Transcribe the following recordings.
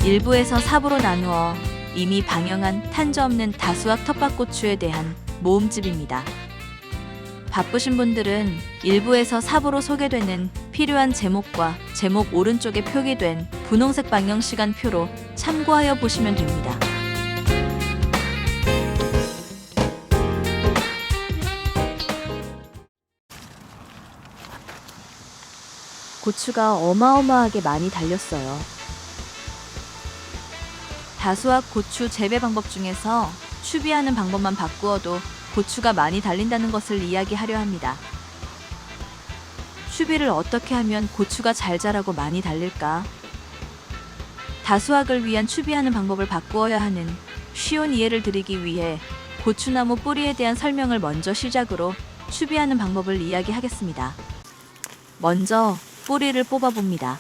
1부에서 4부로 나누어 이미 방영한 탄저 없는 다수학 텃밭고추에 대한 모음집입니다. 바쁘신 분들은 1부에서 4부로 소개되는 필요한 제목과 제목 오른쪽에 표기된 분홍색 방영 시간표로 참고하여 보시면 됩니다. 고추가 어마어마하게 많이 달렸어요. 다수학 고추 재배 방법 중에서 추비하는 방법만 바꾸어도 고추가 많이 달린다는 것을 이야기하려 합니다. 추비를 어떻게 하면 고추가 잘 자라고 많이 달릴까? 다수학을 위한 추비하는 방법을 바꾸어야 하는 쉬운 이해를 드리기 위해 고추나무 뿌리에 대한 설명을 먼저 시작으로 추비하는 방법을 이야기하겠습니다. 먼저 뿌리를 뽑아봅니다.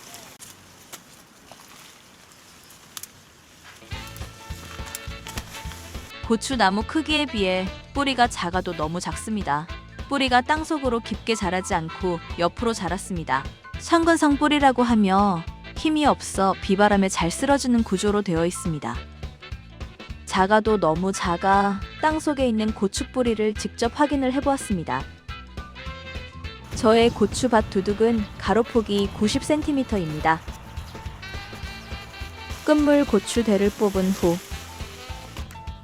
고추나무 크기에 비해 뿌리가 작아도 너무 작습니다. 뿌리가 땅속으로 깊게 자라지 않고 옆으로 자랐습니다. 천근성 뿌리라고 하며 힘이 없어 비바람에 잘 쓰러지는 구조로 되어 있습니다. 작아도 너무 작아 땅속에 있는 고추 뿌리를 직접 확인을 해보았습니다. 저의 고추밭 두둑은 가로폭이 90cm입니다. 끝물 고추대를 뽑은 후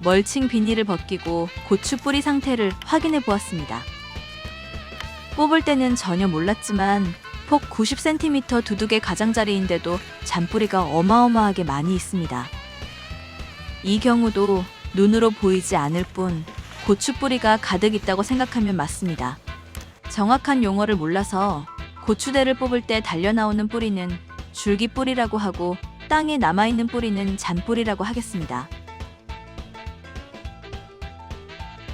멀칭 비닐을 벗기고 고추 뿌리 상태를 확인해 보았습니다. 뽑을 때는 전혀 몰랐지만 폭 90cm 두둑의 가장자리인데도 잔뿌리가 어마어마하게 많이 있습니다. 이 경우도 눈으로 보이지 않을 뿐 고추 뿌리가 가득 있다고 생각하면 맞습니다. 정확한 용어를 몰라서 고추대를 뽑을 때 달려나오는 뿌리는 줄기뿌리라고 하고 땅에 남아있는 뿌리는 잔뿌리라고 하겠습니다.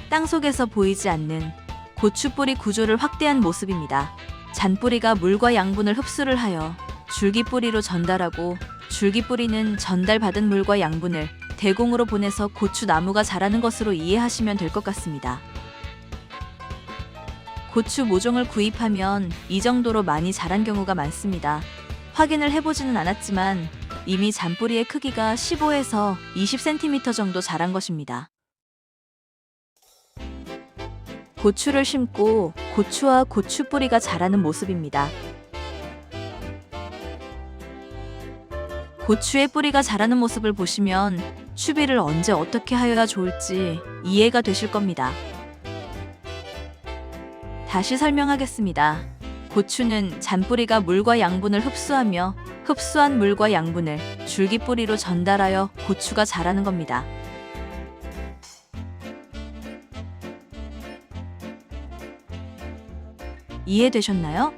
땅속에서 보이지 않는 고추뿌리 구조를 확대한 모습입니다. 잔뿌리가 물과 양분을 흡수를 하여 줄기뿌리로 전달하고 줄기뿌리는 전달받은 물과 양분을 대공으로 보내서 고추나무가 자라는 것으로 이해하시면 될 것 같습니다. 고추 모종을 구입하면 이 정도로 많이 자란 경우가 많습니다. 확인을 해보지는 않았지만 이미 잔뿌리의 크기가 15에서 20cm 정도 자란 것입니다. 고추를 심고 고추와 고추 뿌리가 자라는 모습입니다. 고추의 뿌리가 자라는 모습을 보시면 추비를 언제 어떻게 하여야 좋을지 이해가 되실 겁니다. 다시 설명하겠습니다. 고추는 잔뿌리가 물과 양분을 흡수하며 흡수한 물과 양분을 줄기뿌리로 전달하여 고추가 자라는 겁니다. 이해되셨나요?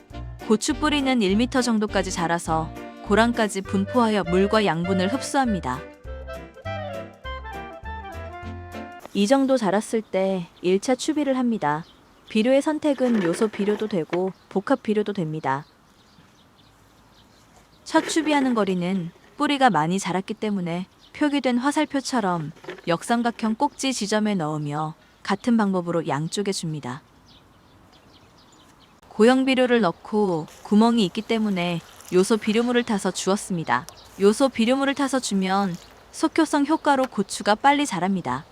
고추 뿌리는 1m 정도까지 자라서 고랑까지 분포하여 물과 양분을 흡수합니다. 이 정도 자랐을 때 1차 추비를 합니다. 비료의 선택은 요소 비료도 되고 복합 비료도 됩니다. 첫 추비하는 거리는 뿌리가 많이 자랐기 때문에 표기된 화살표처럼 역삼각형 꼭지 지점에 넣으며 같은 방법으로 양쪽에 줍니다. 고형 비료를 넣고 구멍이 있기 때문에 요소 비료물을 타서 주었습니다. 요소 비료물을 타서 주면 속효성 효과로 고추가 빨리 자랍니다.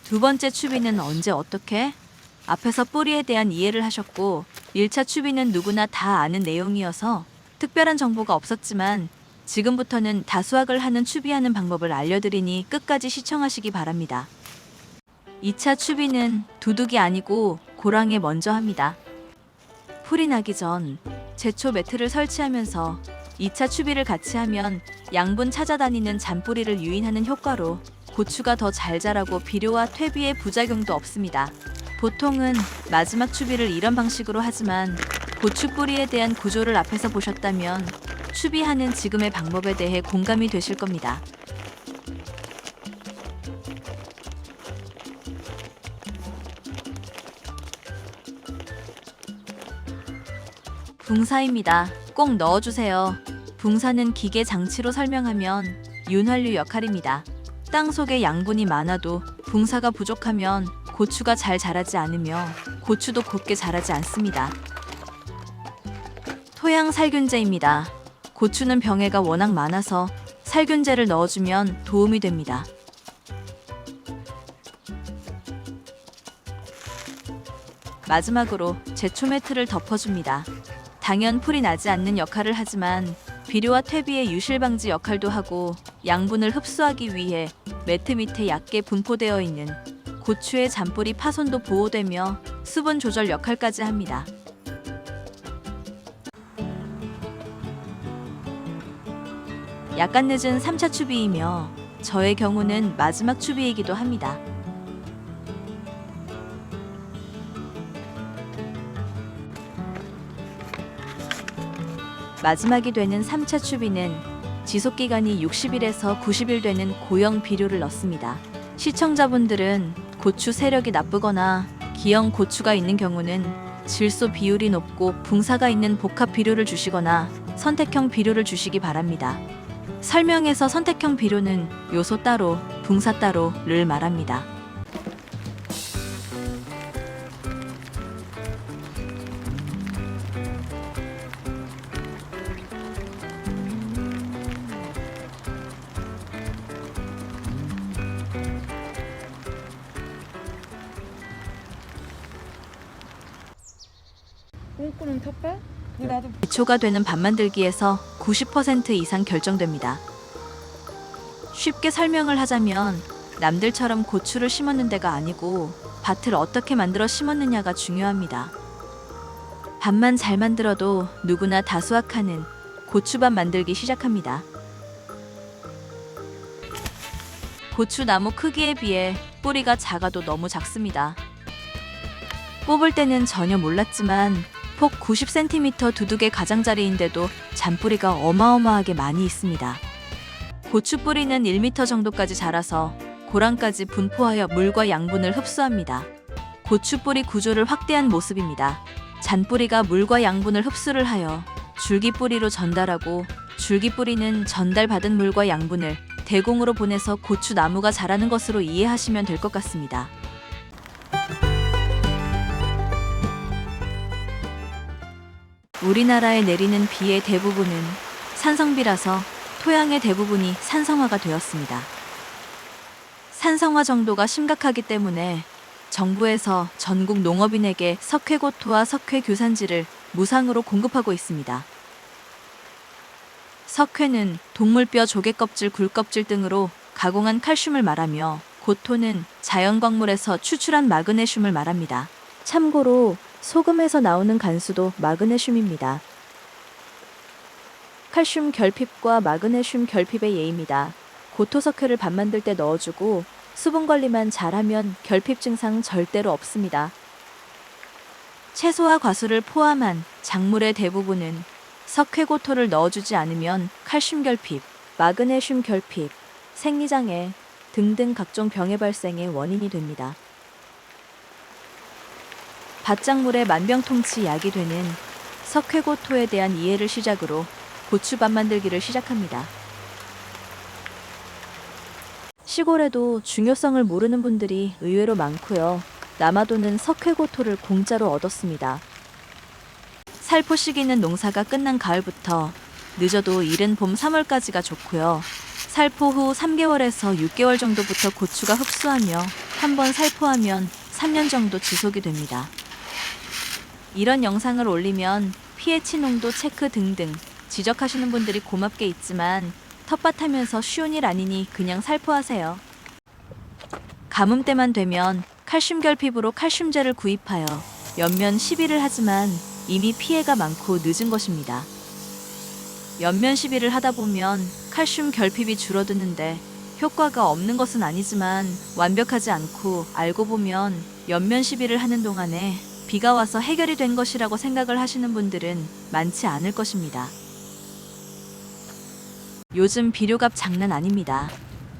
두 번째 추비는 언제 어떻게? 앞에서 뿌리에 대한 이해를 하셨고 1차 추비는 누구나 다 아는 내용이어서 특별한 정보가 없었지만 지금부터는 다수학을 하는 추비하는 방법을 알려드리니 끝까지 시청하시기 바랍니다. 2차 추비는 두둑이 아니고 고랑에 먼저 합니다. 풀이 나기 전 제초 매트를 설치하면서 2차 추비를 같이 하면 양분 찾아다니는 잔뿌리를 유인하는 효과로 고추가 더 잘 자라고 비료와 퇴비의 부작용도 없습니다. 보통은 마지막 추비를 이런 방식으로 하지만 고추 뿌리에 대한 구조를 앞에서 보셨다면 추비하는 지금의 방법에 대해 공감이 되실 겁니다. 붕사입니다. 꼭 넣어주세요. 붕사는 기계 장치로 설명하면 윤활유 역할입니다. 땅속에 양분이 많아도 붕사가 부족하면 고추가 잘 자라지 않으며 고추도 곧게 자라지 않습니다. 토양 살균제입니다. 고추는 병해가 워낙 많아서 살균제를 넣어주면 도움이 됩니다. 마지막으로 제초 매트를 덮어줍니다. 당연 풀이 나지 않는 역할을 하지만 비료와 퇴비의 유실 방지 역할도 하고 양분을 흡수하기 위해 매트 밑에 얕게 분포되어 있는 고추의 잔뿌리 파손도 보호되며 수분 조절 역할까지 합니다. 약간 늦은 3차 추비이며 저의 경우는 마지막 추비이기도 합니다. 마지막이 되는 3차 추비는 지속기간이 60일에서 90일 되는 고형 비료를 넣습니다. 시청자분들은 고추 세력이 나쁘거나 기형 고추가 있는 경우는 질소 비율이 높고 붕사가 있는 복합 비료를 주시거나 선택형 비료를 주시기 바랍니다. 설명에서 선택형 비료는 요소 따로, 붕사 따로를 말합니다. 꿈꾸는 텃밭? 나도 기초가 되는 밥 만들기에서 90% 이상 결정됩니다. 쉽게 설명을 하자면 남들처럼 고추를 심었는 데가 아니고 밭을 어떻게 만들어 심었느냐가 중요합니다. 밭만 잘 만들어도 누구나 다 수확하는 고추밥 만들기 시작합니다. 고추 나무 크기에 비해 뿌리가 작아도 너무 작습니다. 뽑을 때는 전혀 몰랐지만 폭 90cm 두둑의 가장자리인데도 잔뿌리가 어마어마하게 많이 있습니다. 고추 뿌리는 1m 정도까지 자라서 고랑까지 분포하여 물과 양분을 흡수합니다. 고추 뿌리 구조를 확대한 모습입니다. 잔뿌리가 물과 양분을 흡수를 하여 줄기뿌리로 전달하고 줄기뿌리는 전달받은 물과 양분을 대공으로 보내서 고추 나무가 자라는 것으로 이해하시면 될 것 같습니다. 우리나라에 내리는 비의 대부분은 산성비라서 토양의 대부분이 산성화가 되었습니다. 산성화 정도가 심각하기 때문에 정부에서 전국 농업인에게 석회고토와 석회규산지를 무상으로 공급하고 있습니다. 석회는 동물뼈 조개껍질, 굴껍질 등으로 가공한 칼슘을 말하며 고토는 자연광물에서 추출한 마그네슘을 말합니다. 참고로 소금에서 나오는 간수도 마그네슘입니다. 칼슘 결핍과 마그네슘 결핍의 예입니다. 고토석회를 밥 만들 때 넣어주고 수분 관리만 잘하면 결핍 증상 절대로 없습니다. 채소와 과수를 포함한 작물의 대부분은 석회고토를 넣어주지 않으면 칼슘 결핍, 마그네슘 결핍, 생리장애 등등 각종 병의 발생의 원인이 됩니다. 밭작물의 만병통치 약이 되는 석회고토에 대한 이해를 시작으로 고추밥 만들기를 시작합니다. 시골에도 중요성을 모르는 분들이 의외로 많고요. 남아도는 석회고토를 공짜로 얻었습니다. 살포 시기는 농사가 끝난 가을부터 늦어도 이른 봄 3월까지가 좋고요. 살포 후 3개월에서 6개월 정도부터 고추가 흡수하며 한번 살포하면 3년 정도 지속이 됩니다. 이런 영상을 올리면 pH 농도 체크 등등 지적하시는 분들이 고맙게 있지만 텃밭하면서 쉬운 일 아니니 그냥 살포하세요. 가뭄 때만 되면 칼슘 결핍으로 칼슘제를 구입하여 연면 시비를 하지만 이미 피해가 많고 늦은 것입니다. 연면 시비를 하다 보면 칼슘 결핍이 줄어드는데 효과가 없는 것은 아니지만 완벽하지 않고 알고 보면 연면 시비를 하는 동안에 비가 와서 해결이 된 것이라고 생각을 하시는 분들은 많지 않을 것입니다. 요즘 비료값 장난 아닙니다.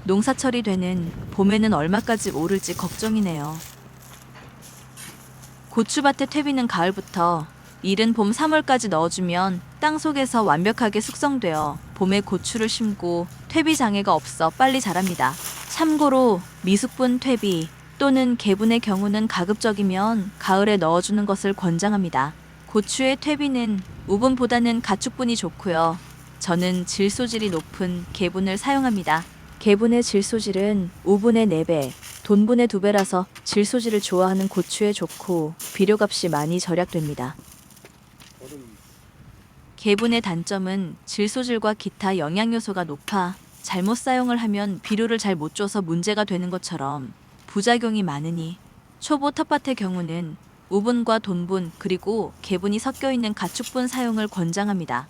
농사철이 되는 봄에는 얼마까지 오를지 걱정이네요. 고추밭에 퇴비는 가을부터 이른 봄 3월까지 넣어주면 땅속에서 완벽하게 숙성되어 봄에 고추를 심고 퇴비 장애가 없어 빨리 자랍니다. 참고로 미숙분 퇴비 또는 개분의 경우는 가급적이면 가을에 넣어주는 것을 권장합니다. 고추의 퇴비는 우분보다는 가축분이 좋고요. 저는 질소질이 높은 개분을 사용합니다. 개분의 질소질은 우분의 4배, 돈분의 2배라서 질소질을 좋아하는 고추에 좋고 비료값이 많이 절약됩니다. 개분의 단점은 질소질과 기타 영양요소가 높아 잘못 사용을 하면 비료를 잘 못 줘서 문제가 되는 것처럼 부작용이 많으니 초보 텃밭의 경우는 우분과 돈분 그리고 개분이 섞여 있는 가축분 사용을 권장합니다.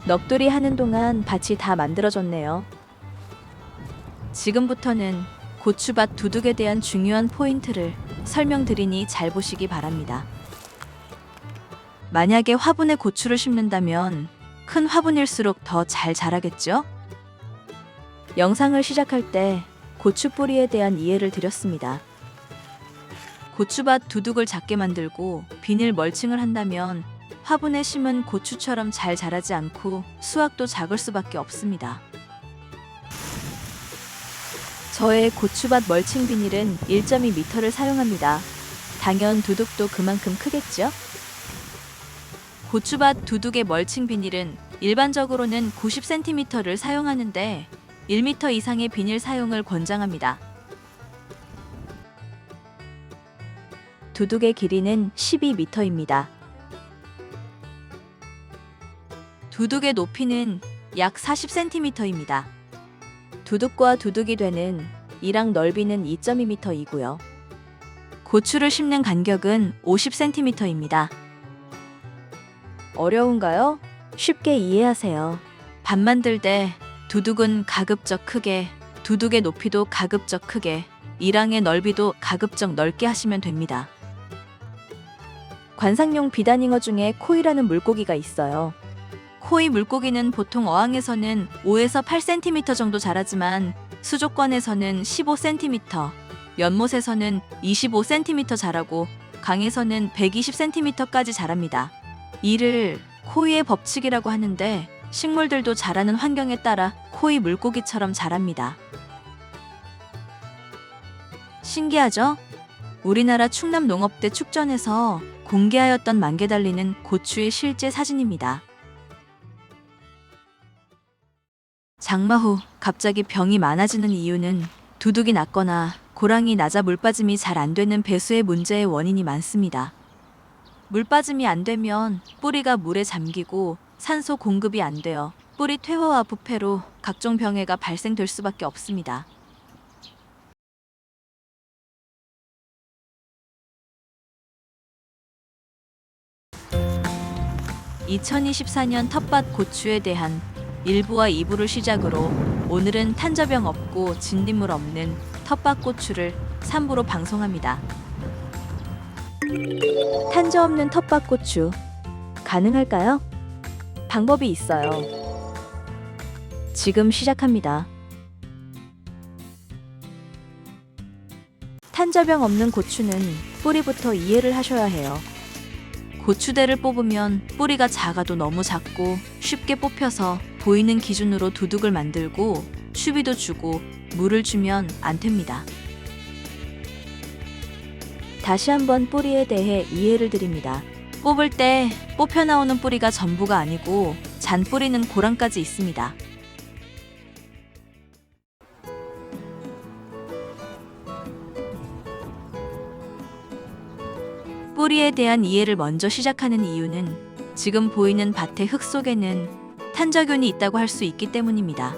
넋두리 하는 동안 밭이 다 만들어졌네요. 지금부터는 고추밭 두둑에 대한 중요한 포인트를 설명드리니 잘 보시기 바랍니다. 만약에 화분에 고추를 심는다면 큰 화분일수록 더 잘 자라겠죠? 영상을 시작할 때 고추 뿌리에 대한 이해를 드렸습니다. 고추밭 두둑을 작게 만들고 비닐 멀칭을 한다면 화분에 심은 고추처럼 잘 자라지 않고 수확도 작을 수밖에 없습니다. 저의 고추밭 멀칭 비닐은 1.2m를 사용합니다. 당연 두둑도 그만큼 크겠죠? 고추밭 두둑의 멀칭 비닐은 일반적으로는 90cm를 사용하는데 1m 이상의 비닐 사용을 권장합니다. 두둑의 길이는 12m입니다. 두둑의 높이는 약 40cm입니다. 두둑과 두둑이 되는 이랑 넓이는 2.2m이고요. 고추를 심는 간격은 50cm입니다. 어려운가요? 쉽게 이해하세요. 밭 만들 때 두둑은 가급적 크게, 두둑의 높이도 가급적 크게, 이랑의 넓이도 가급적 넓게 하시면 됩니다. 관상용 비단잉어 중에 코이라는 물고기가 있어요. 코이 물고기는 보통 어항에서는 5에서 8cm 정도 자라지만 수족관에서는 15cm, 연못에서는 25cm 자라고 강에서는 120cm까지 자랍니다. 이를 코이의 법칙이라고 하는데 식물들도 자라는 환경에 따라 코이 물고기처럼 자랍니다. 신기하죠? 우리나라 충남 농업대 축전에서 공개하였던 만개 달리는 고추의 실제 사진입니다. 장마 후 갑자기 병이 많아지는 이유는 두둑이 낮거나 고랑이 낮아 물빠짐이 잘 안 되는 배수의 문제의 원인이 많습니다. 물빠짐이 안 되면 뿌리가 물에 잠기고 산소 공급이 안 되어 뿌리 퇴화와 부패로 각종 병해가 발생될 수밖에 없습니다. (2024년) 텃밭 고추에 대한 1부와 2부를 시작으로 오늘은 탄저병 없고 진딧물 없는 텃밭 고추를 3부로 방송합니다. 탄저 없는 텃밭 고추 가능할까요? 방법이 있어요. 지금 시작합니다. 탄저 탄저병 없는 고추는 뿌리부터 이해를 하셔야 해요. 고추대를 뽑으면 뿌리가 작아도 너무 작고 쉽게 뽑혀서 보이는 기준으로 두둑을 만들고 추비도 주고 물을 주면 안 됩니다. 다시 한번 뿌리에 대해 이해를 드립니다. 뽑을 때 뽑혀 나오는 뿌리가 전부가 아니고 잔뿌리는 고랑까지 있습니다. 뿌리에 대한 이해를 먼저 시작하는 이유는 지금 보이는 밭의 흙 속에는 탄저균이 있다고 할 수 있기 때문입니다.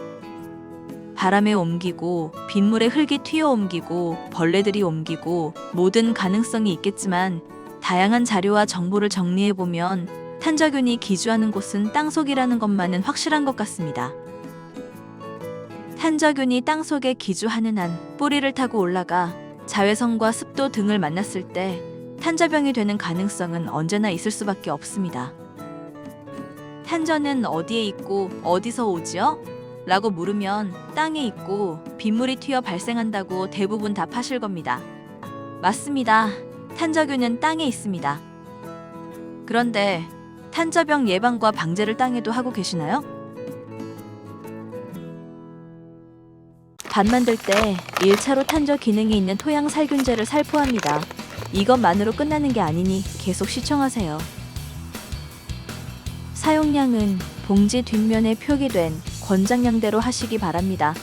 바람에 옮기고 빗물에 흙이 튀어 옮기고 벌레들이 옮기고 모든 가능성이 있겠지만 다양한 자료와 정보를 정리해보면 탄저균이 기주하는 곳은 땅속이라는 것만은 확실한 것 같습니다. 탄저균이 땅속에 기주하는 한 뿌리를 타고 올라가 자외선과 습도 등을 만났을 때 탄저병이 되는 가능성은 언제나 있을 수밖에 없습니다. 탄저는 어디에 있고 어디서 오지요? 라고 물으면 땅에 있고 빗물이 튀어 발생한다고 대부분 답하실 겁니다. 맞습니다. 탄저균은 땅에 있습니다. 그런데 탄저병 예방과 방제를 땅에도 하고 계시나요? 밭 만들 때 1차로 탄저 기능이 있는 토양 살균제를 살포합니다. 이것만으로 끝나는 게 아니니 계속 시청하세요. 사용량은 봉지 뒷면에 표기된 권장량대로 하시기 바랍니다.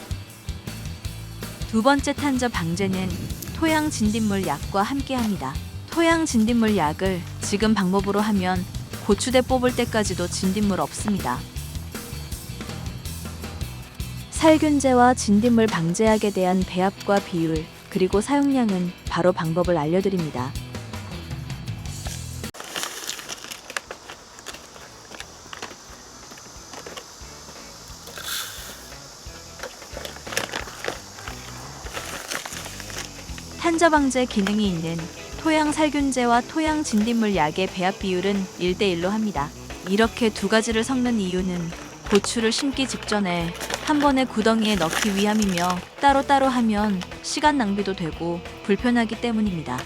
두 번째 탄저 방제는 토양 진딧물 약과 함께 합니다. 토양 진딧물 약을 지금 방법으로 하면 고추대 뽑을 때까지도 진딧물 없습니다. 살균제와 진딧물 방제약에 대한 배합과 비율, 그리고 사용량은 바로 방법을 알려드립니다. 탄저 방제 기능이 있는 토양 살균제와 토양 진딧물 약의 배합 비율은 1대1로 합니다. 이렇게 두 가지를 섞는 이유는 고추를 심기 직전에 한 번에 구덩이에 넣기 위함이며 따로따로 하면 시간 낭비도 되고 불편하기 때문입니다.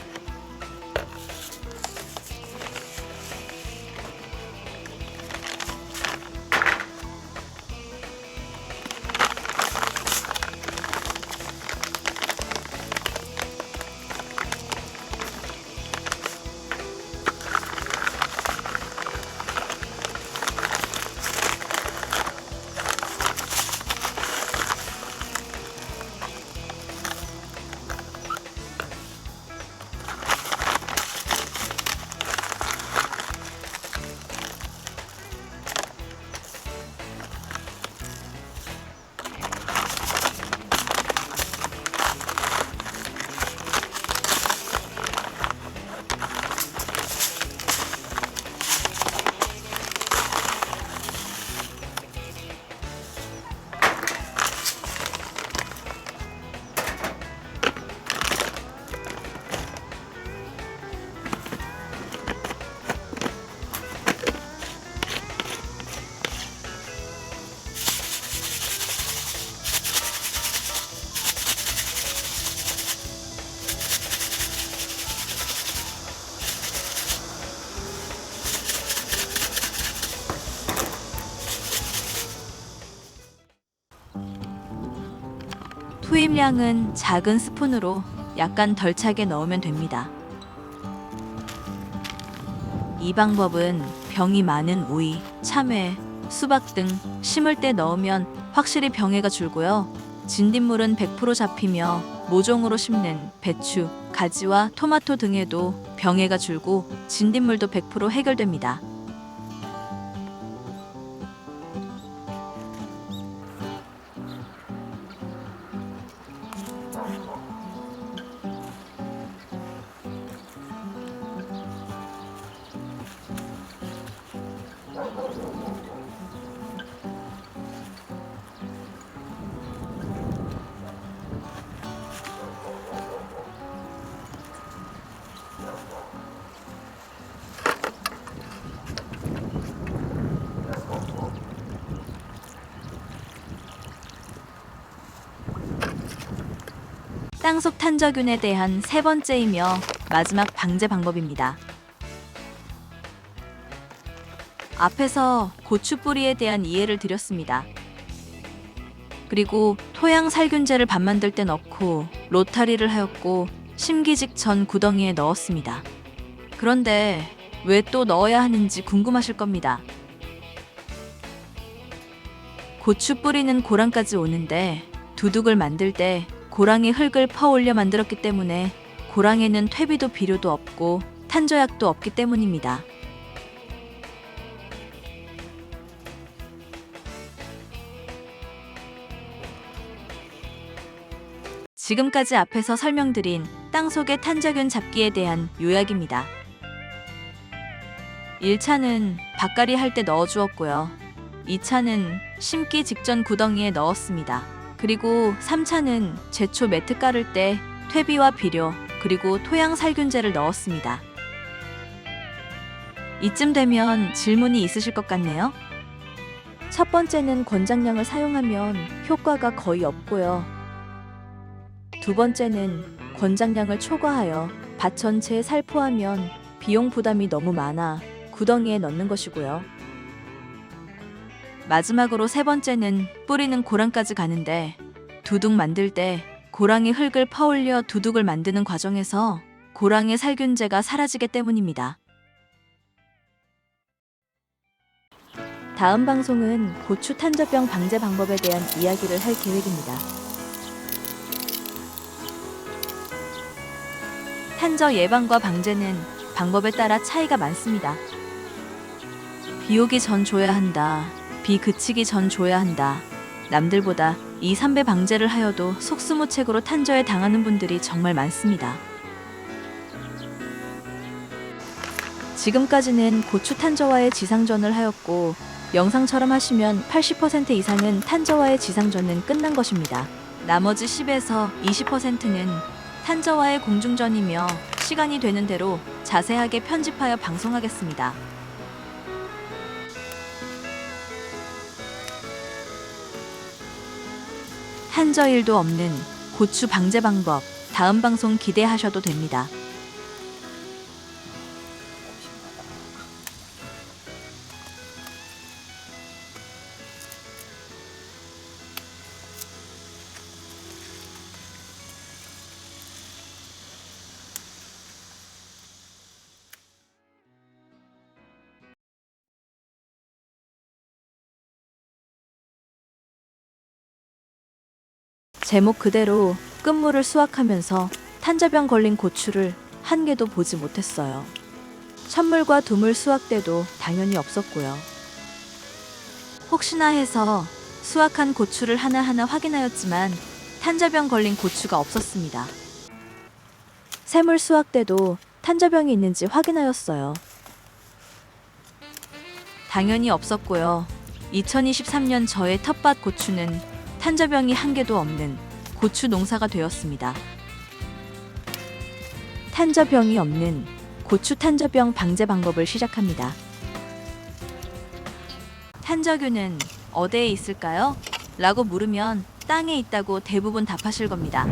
투입량은 작은 스푼으로 약간 덜 차게 넣으면 됩니다. 이 방법은 병이 많은 오이, 참외, 수박 등 심을 때 넣으면 확실히 병해가 줄고요. 진딧물은 100% 잡히며 모종으로 심는 배추, 가지와 토마토 등에도 병해가 줄고 진딧물도 100% 해결됩니다. 땅속 탄저균에 대한 세 번째이며 마지막 방제 방법입니다. 앞에서 고추 뿌리에 대한 이해를 드렸습니다. 그리고 토양 살균제를 밥 만들 때 넣고 로타리를 하였고 심기 직전 구덩이에 넣었습니다. 그런데 왜 또 넣어야 하는지 궁금하실 겁니다. 고추 뿌리는 고랑까지 오는데 두둑을 만들 때 고랑이 흙을 퍼올려 만들었기 때문에 고랑에는 퇴비도 비료도 없고 탄저약도 없기 때문입니다. 지금까지 앞에서 설명드린 땅속의 탄저균 잡기에 대한 요약입니다. 1차는 밭갈이 할 때 넣어주었고요. 2차는 심기 직전 구덩이에 넣었습니다. 그리고 3차는 제초 매트 깔을 때 퇴비와 비료 그리고 토양 살균제를 넣었습니다. 이쯤 되면 질문이 있으실 것 같네요. 첫 번째는 권장량을 사용하면 효과가 거의 없고요. 두 번째는 권장량을 초과하여 밭 전체에 살포하면 비용 부담이 너무 많아 구덩이에 넣는 것이고요. 마지막으로 세 번째는 뿌리는 고랑까지 가는데 두둑 만들 때 고랑이 흙을 퍼올려 두둑을 만드는 과정에서 고랑의 살균제가 사라지기 때문입니다. 다음 방송은 고추 탄저병 방제 방법에 대한 이야기를 할 계획입니다. 탄저 예방과 방제는 방법에 따라 차이가 많습니다. 비 오기 전 줘야 한다. 비 그치기 전 줘야 한다. 남들보다 2, 3배 방제를 하여도 속수무책으로 탄저에 당하는 분들이 정말 많습니다. 지금까지는 고추 탄저와의 지상전을 하였고 영상처럼 하시면 80% 이상은 탄저와의 지상전은 끝난 것입니다. 나머지 10에서 20%는 탄저와의 공중전이며 시간이 되는 대로 자세하게 편집하여 방송하겠습니다. 탄저일도 없는 고추 방제 방법, 다음 방송 기대하셔도 됩니다. 제목 그대로 끝물을 수확하면서 탄저병 걸린 고추를 한 개도 보지 못했어요. 첫물과 두물 수확 때도 당연히 없었고요. 혹시나 해서 수확한 고추를 하나하나 확인하였지만 탄저병 걸린 고추가 없었습니다. 샘물 수확 때도 탄저병이 있는지 확인하였어요. 당연히 없었고요. 2023년 저의 텃밭 고추는 탄저병이 한 개도 없는 고추 농사가 되었습니다. 탄저병이 없는 고추 탄저병 방제 방법을 시작합니다. 탄저균은 어디에 있을까요? 라고 물으면 땅에 있다고 대부분 답하실 겁니다.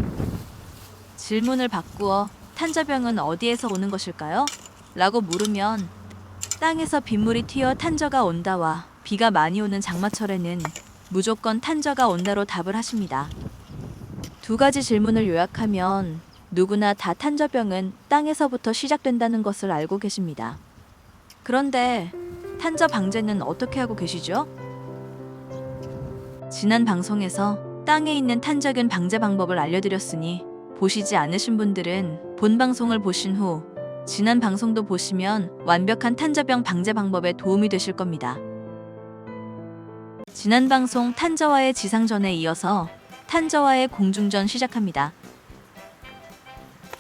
질문을 바꾸어 탄저병은 어디에서 오는 것일까요? 라고 물으면 땅에서 빗물이 튀어 탄저가 온다와 비가 많이 오는 장마철에는 무조건 탄저가 온다로 답을 하십니다. 두 가지 질문을 요약하면 누구나 다 탄저병은 땅에서부터 시작된다는 것을 알고 계십니다. 그런데 탄저 방제는 어떻게 하고 계시죠? 지난 방송에서 땅에 있는 탄저균 방제 방법을 알려드렸으니 보시지 않으신 분들은 본 방송을 보신 후 지난 방송도 보시면 완벽한 탄저병 방제 방법에 도움이 되실 겁니다. 지난 방송 탄저와의 지상전에 이어서 탄저와의 공중전 시작합니다.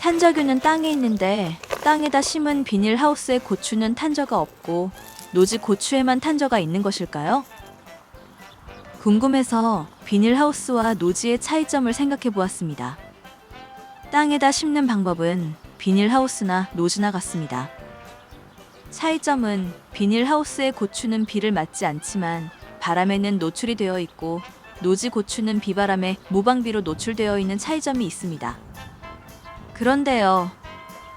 탄저균은 땅에 있는데 땅에다 심은 비닐하우스의 고추는 탄저가 없고 노지 고추에만 탄저가 있는 것일까요? 궁금해서 비닐하우스와 노지의 차이점을 생각해 보았습니다. 땅에다 심는 방법은 비닐하우스나 노지나 같습니다. 차이점은 비닐하우스의 고추는 비를 맞지 않지만 바람에는 노출이 되어 있고 노지 고추는 비바람에 모방비로 노출되어 있는 차이점이 있습니다. 그런데요.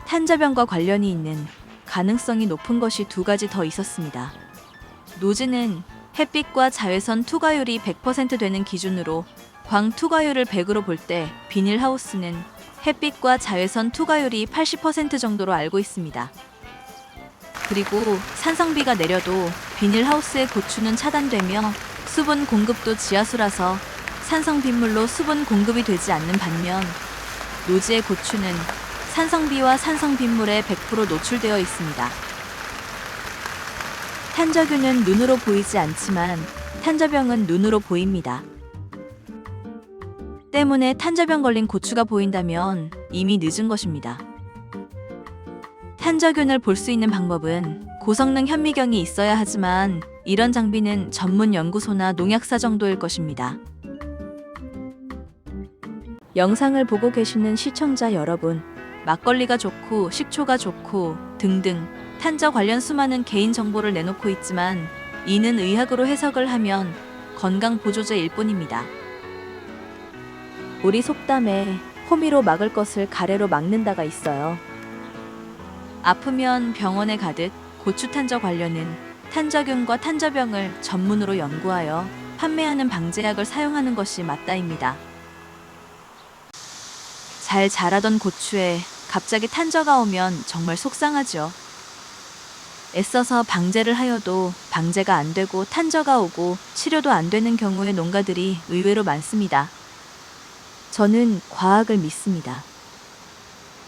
탄저병과 관련이 있는 가능성이 높은 것이 두 가지 더 있었습니다. 노지는 햇빛과 자외선 투과율이 100% 되는 기준으로 광 투과율을 100으로 볼 때 비닐하우스는 햇빛과 자외선 투과율이 80% 정도로 알고 있습니다. 그리고 산성비가 내려도 비닐하우스의 고추는 차단되며 수분 공급도 지하수라서 산성빗물로 수분 공급이 되지 않는 반면 노지의 고추는 산성비와 산성빗물에 100% 노출되어 있습니다. 탄저균은 눈으로 보이지 않지만 탄저병은 눈으로 보입니다. 때문에 탄저병 걸린 고추가 보인다면 이미 늦은 것입니다. 탄저균을 볼 수 있는 방법은 고성능 현미경이 있어야 하지만 이런 장비는 전문 연구소나 농약사 정도일 것입니다. 영상을 보고 계시는 시청자 여러분, 막걸리가 좋고 식초가 좋고 등등 탄저 관련 수많은 개인 정보를 내놓고 있지만 이는 의학으로 해석을 하면 건강 보조제일 뿐입니다. 우리 속담에 호미로 막을 것을 가래로 막는다가 있어요. 아프면 병원에 가듯 고추 탄저 관련은 탄저균과 탄저병을 전문으로 연구하여 판매하는 방제약을 사용하는 것이 맞다입니다. 잘 자라던 고추에 갑자기 탄저가 오면 정말 속상하죠. 애써서 방제를 하여도 방제가 안 되고 탄저가 오고 치료도 안 되는 경우의 농가들이 의외로 많습니다. 저는 과학을 믿습니다.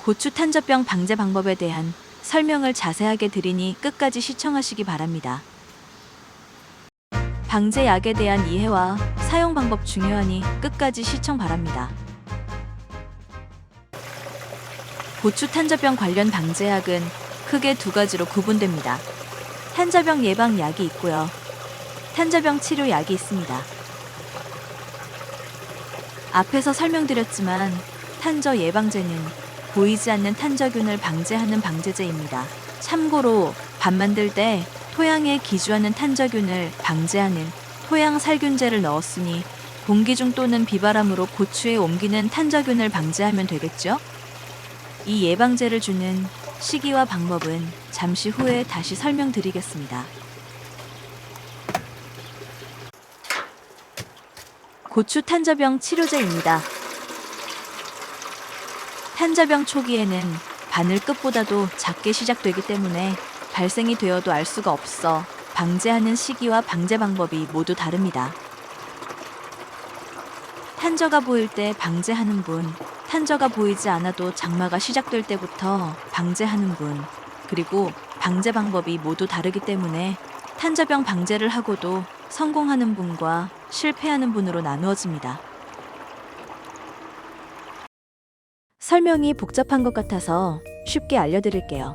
고추 탄저병 방제 방법에 대한 설명을 자세하게 드리니 끝까지 시청하시기 바랍니다. 방제약에 대한 이해와 사용 방법 중요하니 끝까지 시청 바랍니다. 고추 탄저병 관련 방제약은 크게 두 가지로 구분됩니다. 탄저병 예방 약이 있고요. 탄저병 치료 약이 있습니다. 앞에서 설명드렸지만 탄저 예방제는 보이지 않는 탄저균을 방제하는 방제제입니다. 참고로 밥 만들 때 토양에 기주하는 탄저균을 방제하는 토양 살균제를 넣었으니 공기 중 또는 비바람으로 고추에 옮기는 탄저균을 방제하면 되겠죠? 이 예방제를 주는 시기와 방법은 잠시 후에 다시 설명드리겠습니다. 고추 탄저병 치료제입니다. 탄저병 초기에는 바늘 끝보다도 작게 시작되기 때문에 발생이 되어도 알 수가 없어 방제하는 시기와 방제 방법이 모두 다릅니다. 탄저가 보일 때 방제하는 분, 탄저가 보이지 않아도 장마가 시작될 때부터 방제하는 분, 그리고 방제 방법이 모두 다르기 때문에 탄저병 방제를 하고도 성공하는 분과 실패하는 분으로 나누어집니다. 설명이 복잡한 것 같아서 쉽게 알려드릴게요.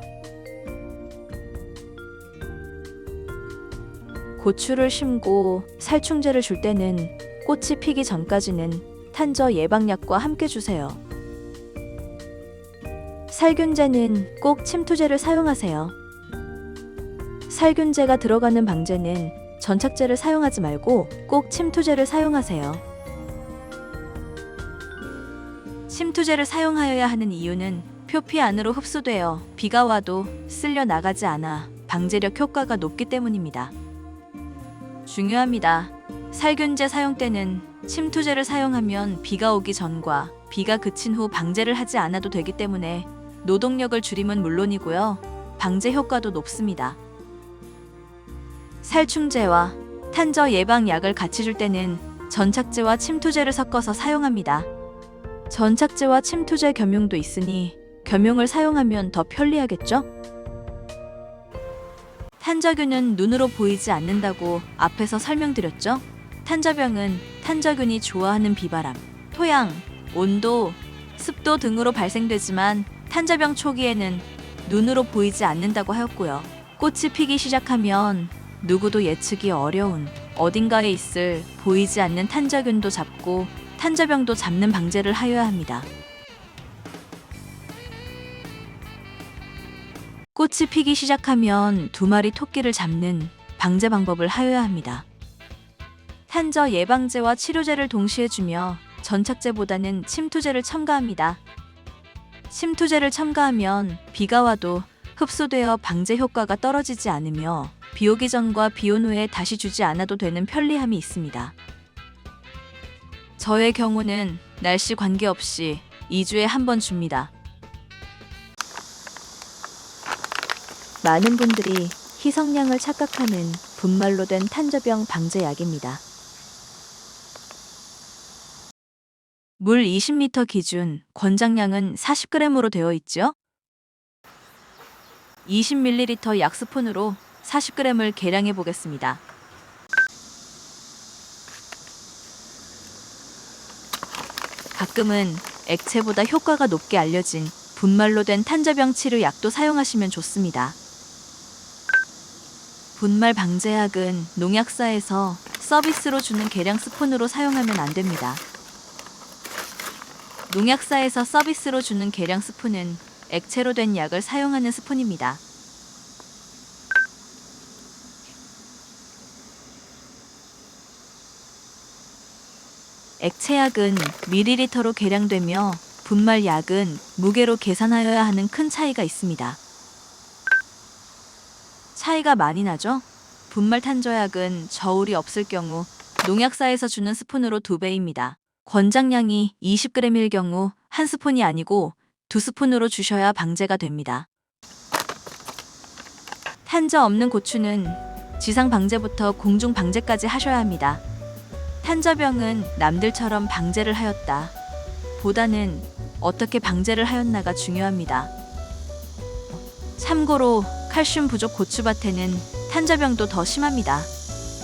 고추를 심고 살충제를 줄 때는 꽃이 피기 전까지는 탄저 예방약과 함께 주세요. 살균제는 꼭 침투제를 사용하세요. 살균제가 들어가는 방제는 전착제를 사용하지 말고 꼭 침투제를 사용하세요. 침투제를 사용하여야 하는 이유는 표피 안으로 흡수되어 비가 와도 쓸려 나가지 않아 방제력 효과가 높기 때문입니다. 중요합니다. 살균제 사용 때는 침투제를 사용하면 비가 오기 전과 비가 그친 후 방제를 하지 않아도 되기 때문에 노동력을 줄임은 물론이고요. 방제 효과도 높습니다. 살충제와 탄저 예방약을 같이 줄 때는 전착제와 침투제를 섞어서 사용합니다. 전착제와 침투제 겸용도 있으니 겸용을 사용하면 더 편리하겠죠? 탄저균은 눈으로 보이지 않는다고 앞에서 설명드렸죠? 탄저병은 탄저균이 좋아하는 비바람, 토양, 온도, 습도 등으로 발생되지만 탄저병 초기에는 눈으로 보이지 않는다고 하였고요. 꽃이 피기 시작하면 누구도 예측이 어려운 어딘가에 있을 보이지 않는 탄저균도 잡고 탄저병도 잡는 방제를 하여야 합니다. 꽃이 피기 시작하면 2마리 토끼를 잡는 방제 방법을 하여야 합니다. 탄저 예방제와 치료제를 동시에 주며 전착제보다는 침투제를 첨가합니다. 침투제를 첨가하면 비가 와도 흡수되어 방제 효과가 떨어지지 않으며 비 오기 전과 비 온 후에 다시 주지 않아도 되는 편리함이 있습니다. 저의 경우는 날씨 관계없이 2주에 한 번 줍니다. 많은 분들이 희석량을 착각하는 분말로 된 탄저병 방제약입니다. 물 20리터 기준 권장량은 40g으로 되어 있죠? 20ml 약 스푼으로 40g을 계량해 보겠습니다. 가끔은 액체보다 효과가 높게 알려진 분말로 된 탄저병 치료 약도 사용하시면 좋습니다. 분말 방제약은 농약사에서 서비스로 주는 계량 스푼으로 사용하면 안 됩니다. 농약사에서 서비스로 주는 계량 스푼은 액체로 된 약을 사용하는 스푼입니다. 액체약은 밀리리터로 계량되며 분말약은 무게로 계산하여야 하는 큰 차이가 있습니다. 차이가 많이 나죠? 분말 탄저약은 저울이 없을 경우 농약사에서 주는 스푼으로 2배입니다. 권장량이 20g일 경우 한 스푼이 아니고 2스푼으로 주셔야 방제가 됩니다. 탄저 없는 고추는 지상 방제부터 공중 방제까지 하셔야 합니다. 탄저병은 남들처럼 방제를 하였다 보다는 어떻게 방제를 하였나가 중요합니다. 참고로 칼슘 부족 고추밭에는 탄저병도 더 심합니다.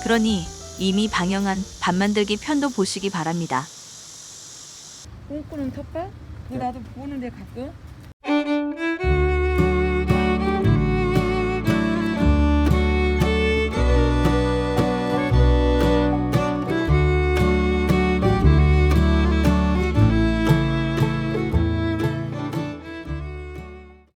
그러니 이미 방영한 밥 만들기 편도 보시기 바랍니다. 꽁꾸는 텃밭? 그 나도 보는데 가끔